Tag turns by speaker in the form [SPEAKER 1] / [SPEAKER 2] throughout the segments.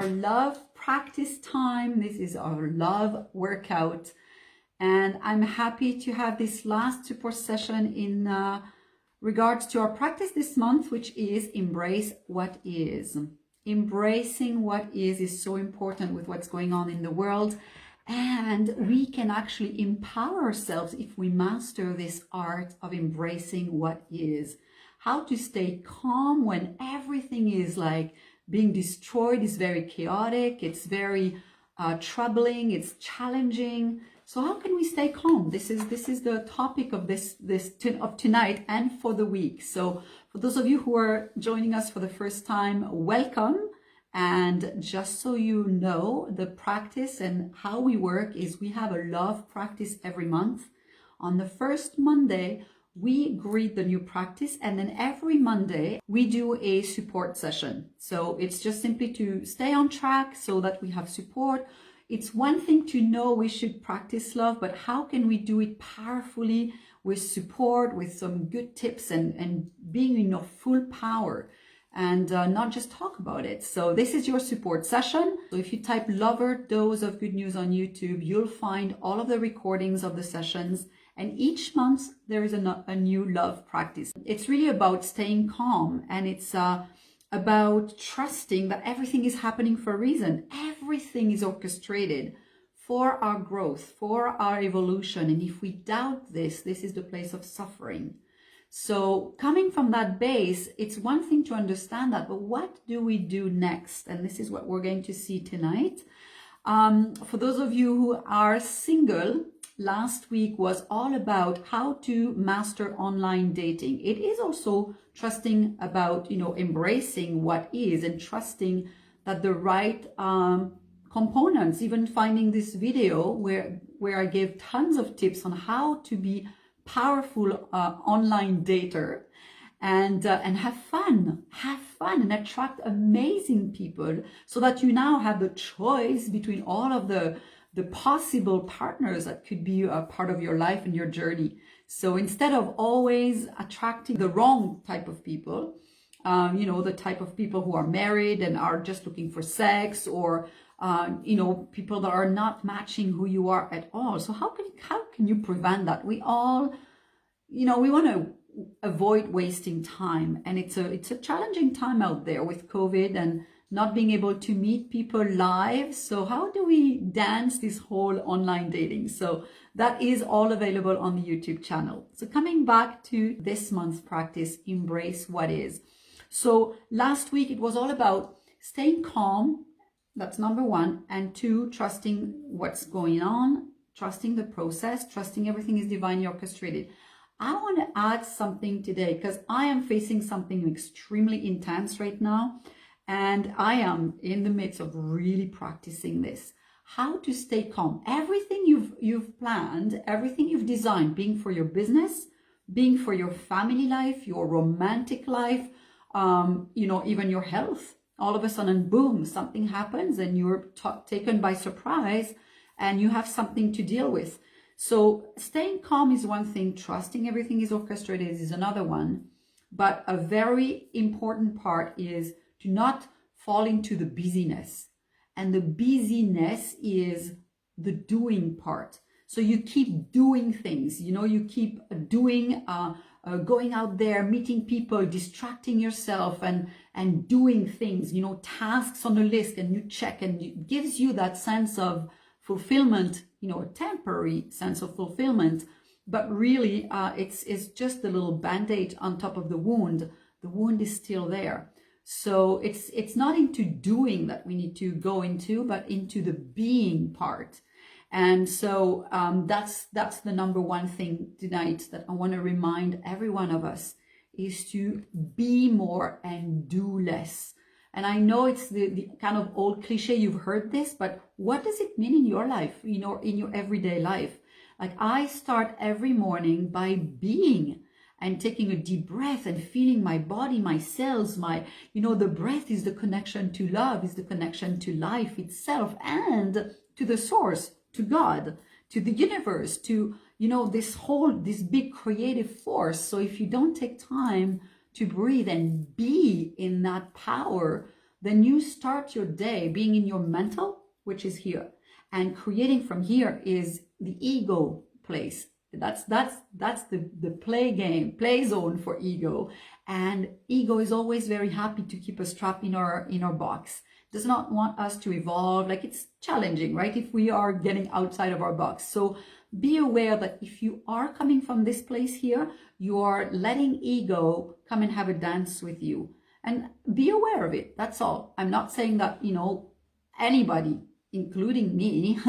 [SPEAKER 1] love practice time. This is our love workout. And I'm happy to have this last support session in regards to our practice this month, which is embrace what is. Embracing what is so important with what's going on in the world. And we can actually empower ourselves if we master this art of embracing what is. How to stay calm when everything is like being destroyed, is very chaotic, it's very troubling, it's challenging. So how can we stay calm? This is the topic of of tonight and for the week. So for those of you who are joining us for the first time, welcome. And just so you know, the practice and how we work is we have a love practice every month. On the first Monday, we greet the new practice, and then every Monday we do a support session. So it's just simply to stay on track so that we have support. It's one thing to know we should practice love, but how can we do it powerfully with support, with some good tips and being in your full power and not just talk about it. So this is your support session. So if you type lover dose of good news on YouTube, you'll find all of the recordings of the sessions. And each month there is a new love practice. It's really about staying calm, and it's about trusting that everything is happening for a reason. Everything is orchestrated for our growth, for our evolution. And if we doubt this, this is the place of suffering. So coming from that base, it's one thing to understand that, but what do we do next? And this is what we're going to see tonight. For those of you who are single, last week was all about how to master online dating. It is also trusting about, embracing what is and trusting that the right components, even finding this video where I gave tons of tips on how to be powerful online dater and have fun and attract amazing people, so that you now have the choice between all of the possible partners that could be a part of your life and your journey. So instead of always attracting the wrong type of people, the type of people who are married and are just looking for sex, or people that are not matching who you are at all. So how can you prevent that? We all, we want to avoid wasting time, and it's a challenging time out there with COVID and not being able to meet people live. So how do we dance this whole online dating? So that is all available on the YouTube channel. So coming back to this month's practice, embrace what is. So last week it was all about staying calm. That's number one. And two, trusting what's going on, trusting the process, trusting everything is divinely orchestrated. I want to add something today because I am facing something extremely intense right now. And I am in the midst of really practicing this. How to stay calm. Everything you've planned, everything you've designed, being for your business, being for your family life, your romantic life, even your health. All of a sudden, boom, something happens and you're taken by surprise and you have something to deal with. So staying calm is one thing. Trusting everything is orchestrated is another one. But a very important part is to not fall into the busyness. And the busyness is the doing part. So you keep doing things, you keep doing, going out there, meeting people, distracting yourself and doing things, tasks on a list, and you check, and it gives you that sense of fulfillment, a temporary sense of fulfillment. But really, it's just a little band-aid on top of the wound. The wound is still there. So it's not into doing that we need to go into, but into the being part. And so that's the number one thing tonight that I want to remind every one of us, is to be more and do less. And I know it's the kind of old cliche, you've heard this, but what does it mean in your life, in your everyday life? Like, I start every morning by being and taking a deep breath and feeling my body, my cells, the breath is the connection to love, is the connection to life itself and to the source, to God, to the universe, to, this big creative force. So if you don't take time to breathe and be in that power, then you start your day being in your mental, which is here, and creating from here is the ego place. That's the play zone for ego. And ego is always very happy to keep us trapped in our box. Does not want us to evolve. Like, it's challenging, right? If we are getting outside of our box. So be aware that if you are coming from this place here, you are letting ego come and have a dance with you. And be aware of it. That's all. I'm not saying that, anybody, including me,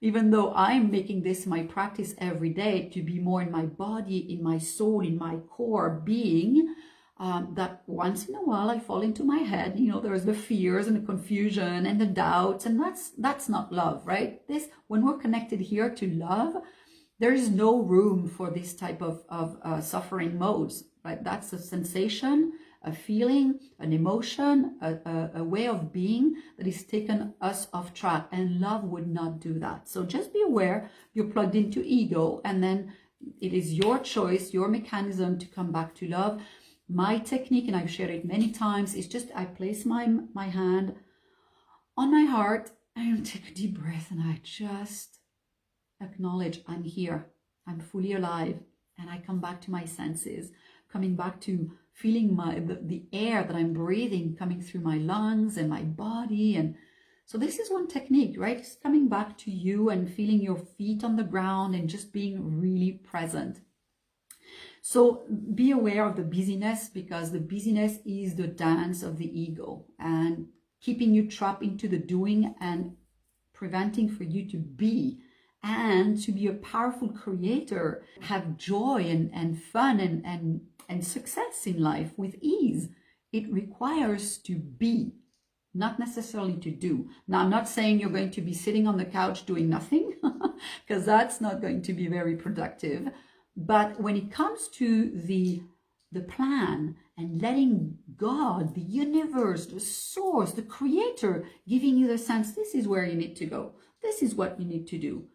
[SPEAKER 1] even though I'm making this my practice every day to be more in my body, in my soul, in my core being, that once in a while I fall into my head. There's the fears and the confusion and the doubts, and that's not love, right? When we're connected here to love, there is no room for this type of suffering modes, right? That's a sensation, a feeling, an emotion, a way of being that has taken us off track, and love would not do that. So just be aware you're plugged into ego, and then it is your choice, your mechanism to come back to love. My technique, and I've shared it many times, is just I place my hand on my heart and take a deep breath, and I just acknowledge I'm here, I'm fully alive, and I come back to my senses, coming back to feeling the air that I'm breathing coming through my lungs and my body. And so this is one technique, right? It's coming back to you and feeling your feet on the ground and just being really present. So be aware of the busyness, because the busyness is the dance of the ego and keeping you trapped into the doing and preventing for you to be, and to be a powerful creator, have joy and fun and success in life with ease. It requires to be, not necessarily to do. Now, I'm not saying you're going to be sitting on the couch doing nothing, because that's not going to be very productive. But when it comes to the plan and letting God, the universe, the source, the creator, giving you the sense, this is where you need to go. This is what you need to do.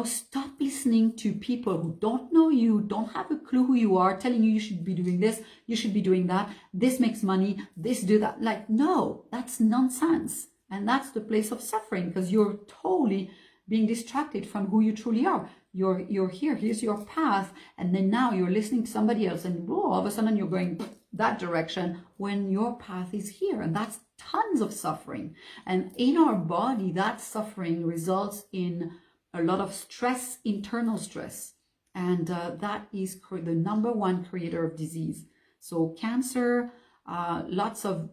[SPEAKER 1] Stop listening to people who don't know you, don't have a clue who you are, telling you should be doing this, you should be doing that, this makes money, this do that. Like, no, that's nonsense. And that's the place of suffering, because you're totally being distracted from who you truly are. You're here, here's your path, and then now you're listening to somebody else, and all of a sudden you're going that direction when your path is here. And that's tons of suffering. And in our body, that suffering results in a lot of stress, internal stress, and that is the number one creator of disease. So cancer, lots of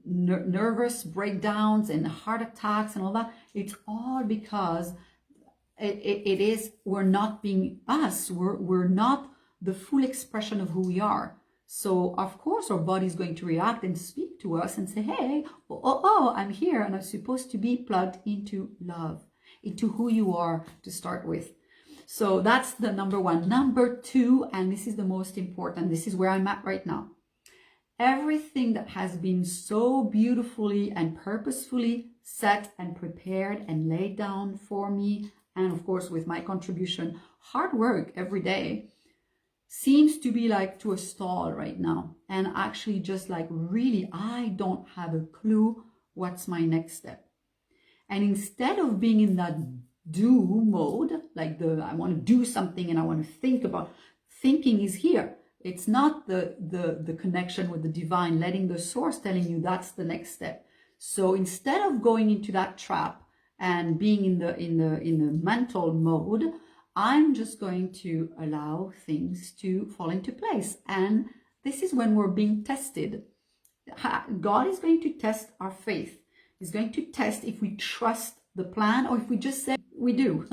[SPEAKER 1] nervous breakdowns and heart attacks and all that. It's all because we're not being us. We're not the full expression of who we are. So of course our body is going to react and speak to us and say, hey, I'm here, and I'm supposed to be plugged into love, into who you are to start with. So that's the number one. Number two, and this is the most important, this is where I'm at right now. Everything that has been so beautifully and purposefully set and prepared and laid down for me, and of course with my contribution, hard work every day, seems to be like to a stall right now. And actually just like, really, I don't have a clue what's my next step. And instead of being in that do mode, like I want to do something and I want to think about, thinking is here. It's not the connection with the divine, letting the source telling you that's the next step. So instead of going into that trap and being in the mental mode, I'm just going to allow things to fall into place. And this is when we're being tested. God is going to test our faith. He's going to test if we trust the plan or if we just say we do.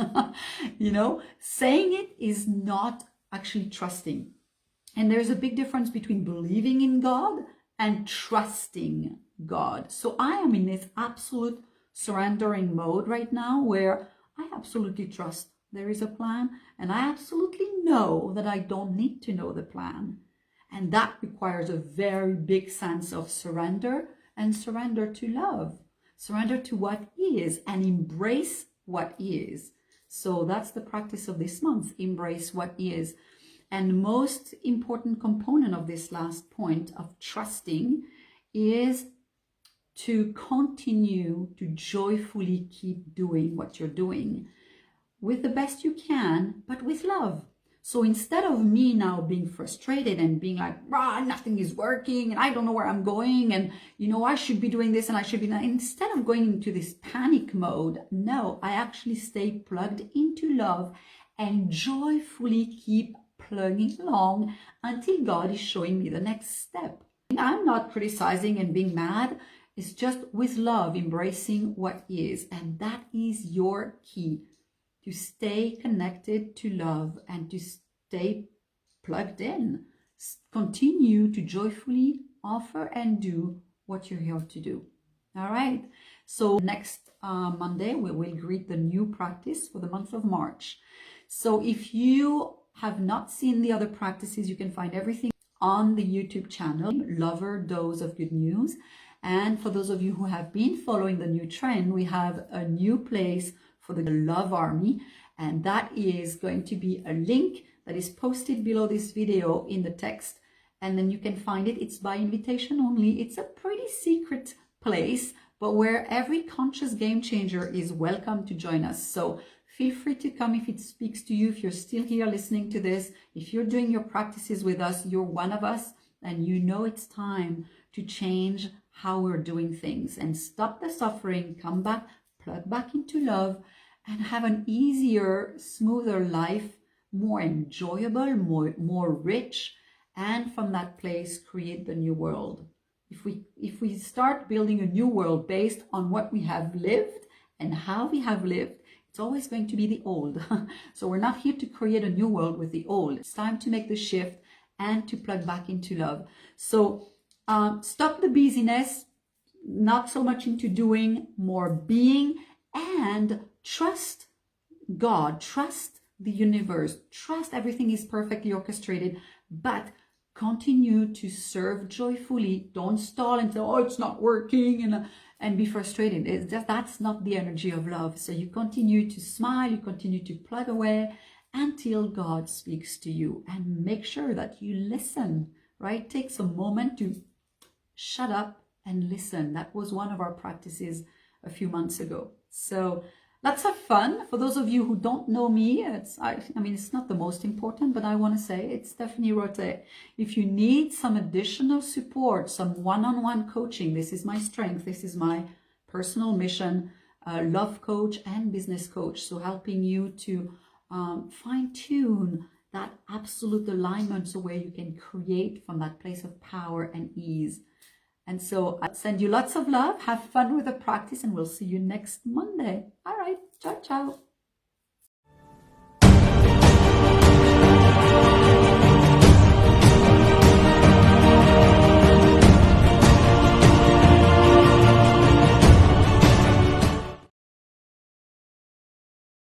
[SPEAKER 1] Saying it is not actually trusting. And there's a big difference between believing in God and trusting God. So I am in this absolute surrendering mode right now, where I absolutely trust there is a plan, and I absolutely know that I don't need to know the plan. And that requires a very big sense of surrender, and surrender to love, surrender to what is, and embrace what is. So that's the practice of this month, embrace what is. And most important component of this last point of trusting is to continue to joyfully keep doing what you're doing with the best you can, but with love. So instead of me now being frustrated and being like, nothing is working and I don't know where I'm going and, I should be doing this and I should be that. Instead of going into this panic mode, no, I actually stay plugged into love and joyfully keep plugging along until God is showing me the next step. I'm not criticizing and being mad. It's just with love, embracing what is. And that is your key. To stay connected to love and to stay plugged in. Continue to joyfully offer and do what you're here to do. All right. So next Monday, we will greet the new practice for the month of March. So if you have not seen the other practices, you can find everything on the YouTube channel, Lover Dose of Good News. And for those of you who have been following the new trend, we have a new place for the Love Army, and that is going to be a link that is posted below this video in the text, and then you can find it. It's by invitation only. It's a pretty secret place, but where every conscious game changer is welcome to join us. So feel free to come if it speaks to you. If you're still here listening to this, if you're doing your practices with us, you're one of us, and it's time to change how we're doing things and stop the suffering, come back, plug back into love, and have an easier, smoother life, more enjoyable, more rich, and from that place create the new world. If we start building a new world based on what we have lived and how we have lived, it's always going to be the old. So we're not here to create a new world with the old. It's time to make the shift and to plug back into love. So stop the busyness, not so much into doing, more being, and trust God, trust the universe, trust everything is perfectly orchestrated, but continue to serve joyfully. Don't stall and say, it's not working, and be frustrated. It's just, that's not the energy of love. So you continue to smile, you continue to plug away until God speaks to you, and make sure that you listen, right? Take some moment to shut up and listen. That was one of our practices a few months ago. So let's have fun. For those of you who don't know me, it's not the most important, but I want to say it's Stéphanie Rottet. If you need some additional support, some one-on-one coaching, this is my strength. This is my personal mission, love coach and business coach. So helping you to fine-tune that absolute alignment so where you can create from that place of power and ease. And so I send you lots of love. Have fun with the practice, and we'll see you next Monday. All right. Ciao, ciao.